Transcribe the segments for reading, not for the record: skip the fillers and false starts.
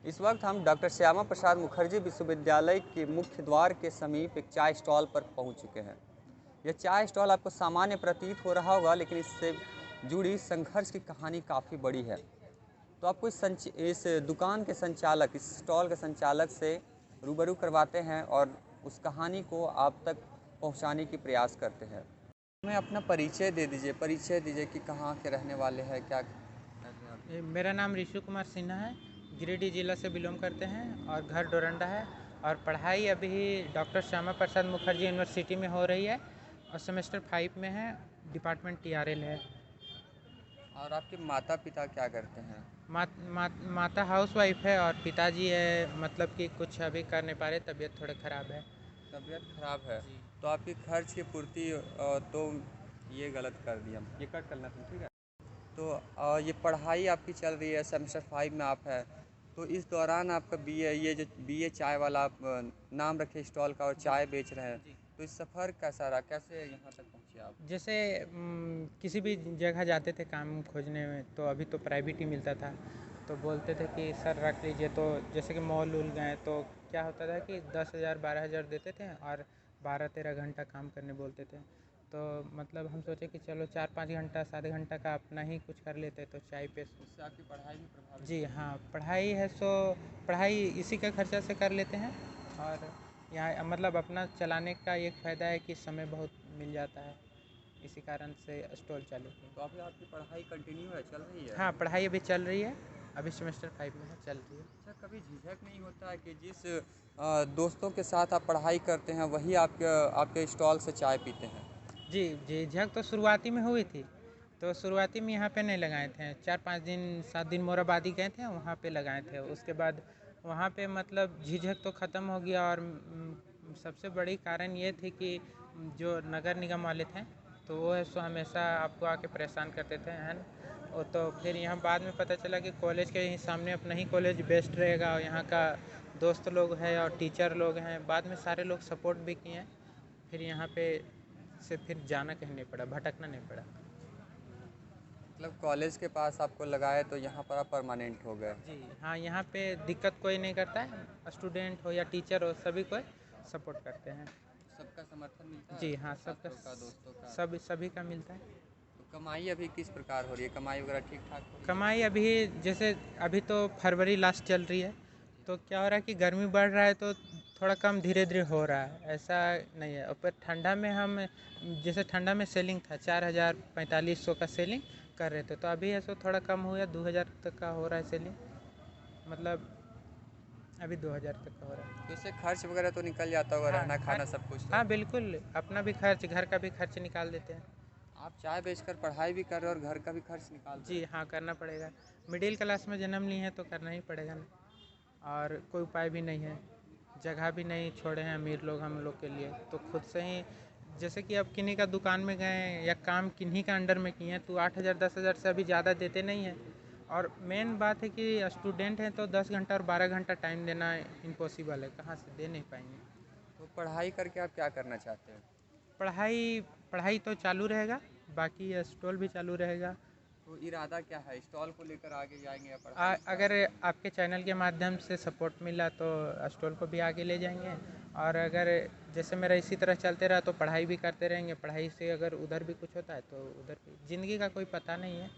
इस वक्त हम डॉक्टर श्यामा प्रसाद मुखर्जी विश्वविद्यालय के मुख्य द्वार के समीप एक चाय स्टॉल पर पहुंच चुके हैं। यह चाय स्टॉल आपको सामान्य प्रतीत हो रहा होगा, लेकिन इससे जुड़ी संघर्ष की कहानी काफ़ी बड़ी है। तो आपको इस दुकान के संचालक, इस स्टॉल के संचालक से रूबरू करवाते हैं और उस कहानी को आप तक पहुंचाने की प्रयास करते हैं। हमें अपना परिचय दीजिए कि कहाँ के रहने वाले हैं, क्या करते हैं आप? मेरा नाम ऋषु कुमार सिन्हा है। गिरिडीह जिला से बिलोंग करते हैं और घर डोरंडा है। और पढ़ाई अभी डॉक्टर श्यामा प्रसाद मुखर्जी यूनिवर्सिटी में हो रही है और सेमेस्टर 5 में है। डिपार्टमेंट TRL है। और आपके माता पिता क्या करते हैं? माता हाउसवाइफ है और पिताजी है, मतलब कि कुछ अभी कर नहीं पा रहे, तबीयत थोड़े ख़राब है। तबीयत खराब है। जी। तो आपकी खर्च की पूर्ति तो ये गलत कर दिया, ये कट करना था, ठीक है। तो ये पढ़ाई आपकी चल रही है, सेमेस्टर 5 में आप है। तो इस दौरान आपका बीए, ये जो बीए चाय वाला आप नाम रखे स्टॉल का और जी। चाय बेच रहे हैं, जी। तो इस सफ़र कैसा रहा, कैसे यहाँ तक पहुँचे आप? जैसे किसी भी जगह जाते थे काम खोजने में, तो अभी तो प्राइवेट ही मिलता था, तो बोलते थे कि सर रख लीजिए। तो जैसे कि मॉल उल गए तो क्या होता था कि 10,000 12,000 देते थे और 12-13 घंटा काम करने बोलते थे। तो मतलब हम सोचे कि चलो 4-5 घंटा 7 घंटा का अपना ही कुछ कर लेते, तो चाय पे। इससे आपकी पढ़ाई भी प्रभावित जी हुई? हाँ, पढ़ाई है सो पढ़ाई इसी का खर्चा से कर लेते हैं। और यहाँ मतलब अपना चलाने का एक फ़ायदा है कि समय बहुत मिल जाता है, इसी कारण से स्टॉल चालू किए। तो अभी आपकी पढ़ाई कंटिन्यू है, चल रही है? हाँ, पढ़ाई अभी चल रही है। अभी सेमेस्टर 5 में है, चल रही है। अच्छा, कभी झिझक नहीं होता है कि जिस दोस्तों के साथ आप पढ़ाई करते हैं वही आपके आपके स्टॉल से चाय पीते हैं? जी, झिझक तो शुरुआती में हुई थी। तो शुरुआती में यहाँ पे नहीं लगाए थे, 4-5 दिन 7 दिन मोराबादी गए थे, वहाँ पे लगाए थे। उसके बाद वहाँ पे मतलब झिझक तो ख़त्म हो गया। और सबसे बड़ी कारण ये थी कि जो नगर निगम वाले थे, तो वो है सो हमेशा आपको आके परेशान करते थे, है ना। और तो फिर यहाँ बाद में पता चला कि कॉलेज के ही सामने अपना ही कॉलेज बेस्ट रहेगा, और यहाँ का दोस्त लोग हैं और टीचर लोग हैं, बाद में सारे लोग सपोर्ट भी किए। फिर यहाँ पे से फिर जाना कहीं नहीं पड़ा, भटकना नहीं पड़ा। मतलब कॉलेज के पास आपको लगाए तो यहाँ पर आप परमानेंट हो गए। जी हाँ, यहाँ पे दिक्कत कोई नहीं करता है, स्टूडेंट हो या टीचर हो, सभी को सपोर्ट करते हैं। सबका समर्थन मिलता है, जी हाँ, सबका, छात्रों का, दोस्तों का? सभी का मिलता है। तो कमाई अभी किस प्रकार हो रही है, कमाई वगैरह ठीक ठाक हो रही है? कमाई अभी जैसे अभी तो फरवरी लास्ट चल रही है, तो क्या हो रहा है कि गर्मी बढ़ रहा है तो थोड़ा कम धीरे धीरे हो रहा है, ऐसा नहीं है। और पर ठंडा में हम, जैसे ठंडा में सेलिंग था 4,000 4500 का सेलिंग कर रहे थे, तो अभी ऐसा थोड़ा कम हो गया, 2,000 तक का हो रहा है सेलिंग। मतलब अभी 2,000 तक का हो रहा है। तो इससे खर्च वगैरह तो निकल जाता होगा, हाँ रहना खाना सब कुछ तो? हाँ बिल्कुल, अपना भी खर्च, घर का भी खर्च निकाल देते हैं। आप चाय बेचकर पढ़ाई भी कर रहे हो और घर का भी खर्च निकाल रहे जी हो? हाँ, करना पड़ेगा। मिडिल क्लास में जन्म लिए हैं तो करना ही पड़ेगा ना। और कोई उपाय भी नहीं है, जगह भी नहीं छोड़े हैं अमीर लोग हम लोग के लिए, तो खुद से ही, जैसे कि अब किन्हीं का दुकान में गए या काम किन्हीं का अंडर में किए हैं, तो 8,000 10,000 से अभी ज़्यादा देते नहीं हैं। और मेन बात है कि स्टूडेंट हैं तो 10 घंटा और 12 घंटा टाइम देना इम्पॉसिबल है, कहाँ से दे नहीं पाएंगे। तो पढ़ाई करके आप क्या करना चाहते हो? पढ़ाई पढ़ाई तो चालू रहेगा, बाकी स्टॉल भी चालू रहेगा। तो इरादा क्या है, स्टॉल को लेकर आगे जाएंगे या पढ़ाई से अगर आगे? आपके चैनल के माध्यम से सपोर्ट मिला तो स्टॉल को भी आगे ले जाएंगे। और अगर जैसे मेरा इसी तरह चलते रहा तो पढ़ाई भी करते रहेंगे, पढ़ाई से अगर उधर भी कुछ होता है तो उधर भी। ज़िंदगी का कोई पता नहीं है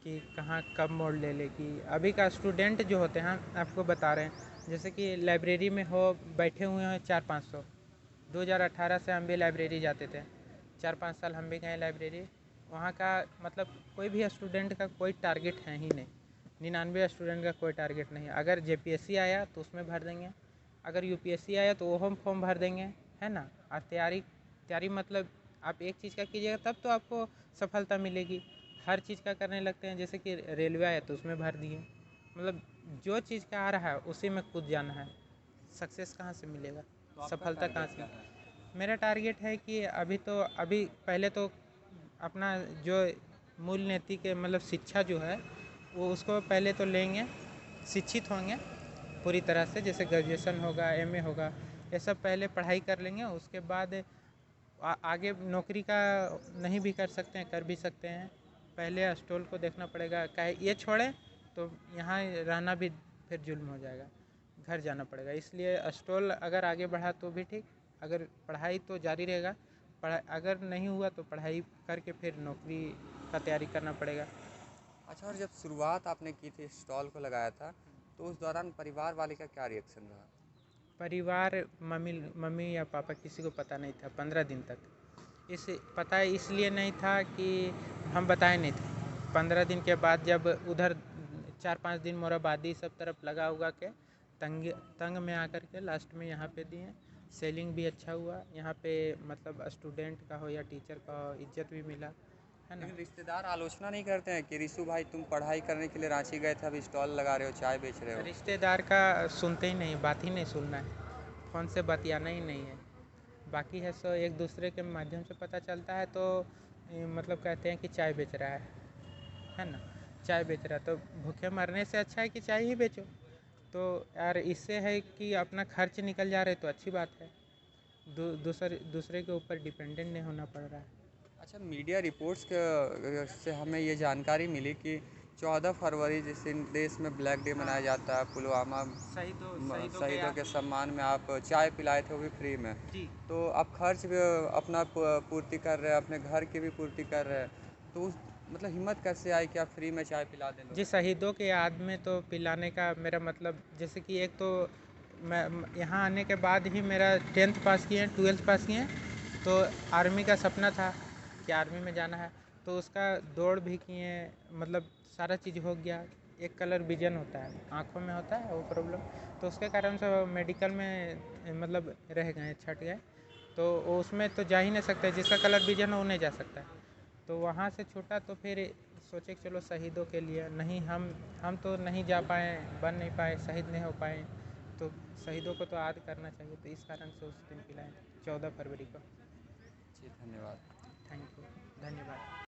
कि कहाँ कब मोड़ ले लेगी। अभी का स्टूडेंट जो होते हैं, आपको बता रहे हैं, जैसे कि लाइब्रेरी में हो बैठे हुए हैं 400-500। 2018 से हम भी लाइब्रेरी जाते थे, 4-5 साल हम भी गए लाइब्रेरी। वहाँ का मतलब कोई भी स्टूडेंट का कोई टारगेट है ही नहीं, 99 स्टूडेंट का कोई टारगेट नहीं है। अगर JPSC आया तो उसमें भर देंगे, अगर UPSC आया तो वो हम फॉर्म भर देंगे, है ना। और तैयारी तैयारी मतलब आप एक चीज़ का कीजिएगा तब तो आपको सफलता मिलेगी। हर चीज़ का करने लगते हैं, जैसे कि रेलवे आया तो उसमें भर दिए। मतलब जो चीज़ का आ रहा है उसी में कूद जाना है, सक्सेस कहाँ से मिलेगा, तो आपका सफलता कहाँ टारगेट क्या है? से। मेरा टारगेट है कि अभी पहले तो अपना जो मूल नीति के मतलब शिक्षा जो है वो उसको पहले तो लेंगे, शिक्षित होंगे पूरी तरह से, जैसे ग्रेजुएशन होगा, MA होगा, ये सब पहले पढ़ाई कर लेंगे। उसके बाद आगे नौकरी का नहीं भी कर सकते हैं, कर भी सकते हैं। पहले स्टॉल को देखना पड़ेगा, क्या ये छोड़ें तो यहाँ रहना भी फिर जुल्म हो जाएगा, घर जाना पड़ेगा। इसलिए स्टॉल अगर आगे बढ़ा तो भी ठीक, अगर पढ़ाई तो जारी रहेगा, अगर नहीं हुआ तो पढ़ाई करके फिर नौकरी का तैयारी करना पड़ेगा। अच्छा, और जब शुरुआत आपने की थी, स्टॉल को लगाया था, तो उस दौरान परिवार वाले का क्या रिएक्शन रहा? परिवार, मम्मी मम्मी या पापा किसी को पता नहीं था 15 दिन तक। इस पता इसलिए नहीं था कि हम बताए नहीं थे। 15 दिन के बाद जब उधर 4-5 दिन मोराबादी सब तरफ लगा हुआ के तंग में आकर के लास्ट में यहाँ पे दिए। सेलिंग भी अच्छा हुआ यहाँ पे, मतलब स्टूडेंट का हो या टीचर का हो, इज्जत भी मिला, है ना। लेकिन रिश्तेदार आलोचना नहीं करते हैं कि रिशु भाई तुम पढ़ाई करने के लिए रांची गए थे, अब स्टॉल लगा रहे हो, चाय बेच रहे हो? रिश्तेदार का सुनते ही नहीं, बात ही नहीं सुनना है, फ़ोन से बतियाना ही नहीं है। बाकी है सो एक दूसरे के माध्यम से पता चलता है, तो मतलब कहते हैं कि चाय बेच रहा है ना, चाय बेच रहा है, तो भूखे मरने से अच्छा है कि चाय ही बेचो। तो यार इससे है कि अपना खर्च निकल जा रहे तो अच्छी बात है, दूसरे के ऊपर डिपेंडेंट नहीं होना पड़ रहा है। अच्छा, मीडिया रिपोर्ट्स से हमें ये जानकारी मिली कि 14 फरवरी जिस दिन देश में ब्लैक डे मनाया जाता है, पुलवामा शहीदों के सम्मान में आप चाय पिलाए थे, वो भी फ्री में। जी तो आप खर्च भी अपना पूर्ति कर रहे हैं, अपने घर की भी पूर्ति कर रहे हैं, तो उस मतलब हिम्मत कैसे आई कि आप फ्री में चाय पिला दें लोगों जी, शहीदों के याद में तो पिलाने का मेरा मतलब, जैसे कि एक तो मैं यहाँ आने के बाद ही मेरा 10th पास किए हैं, 12th पास किए हैं, तो आर्मी का सपना था कि आर्मी में जाना है, तो उसका दौड़ भी किए, मतलब सारा चीज़ हो गया। एक कलर विजन होता है, आँखों में होता है वो प्रॉब्लम, तो उसके कारण से मेडिकल में मतलब रह गए, छट गए, तो उसमें तो जा ही नहीं सकते, जिसका कलर विजन हो वो नहीं जा सकता है। तो वहाँ से छूटा तो फिर सोचे कि चलो शहीदों के लिए, नहीं हम तो नहीं जा पाए, बन नहीं पाए, शहीद नहीं हो पाए, तो शहीदों को तो याद करना चाहिए, तो इस कारण से उस दिन पिलाए 14 फरवरी को। जी, धन्यवाद। थैंक यू, धन्यवाद।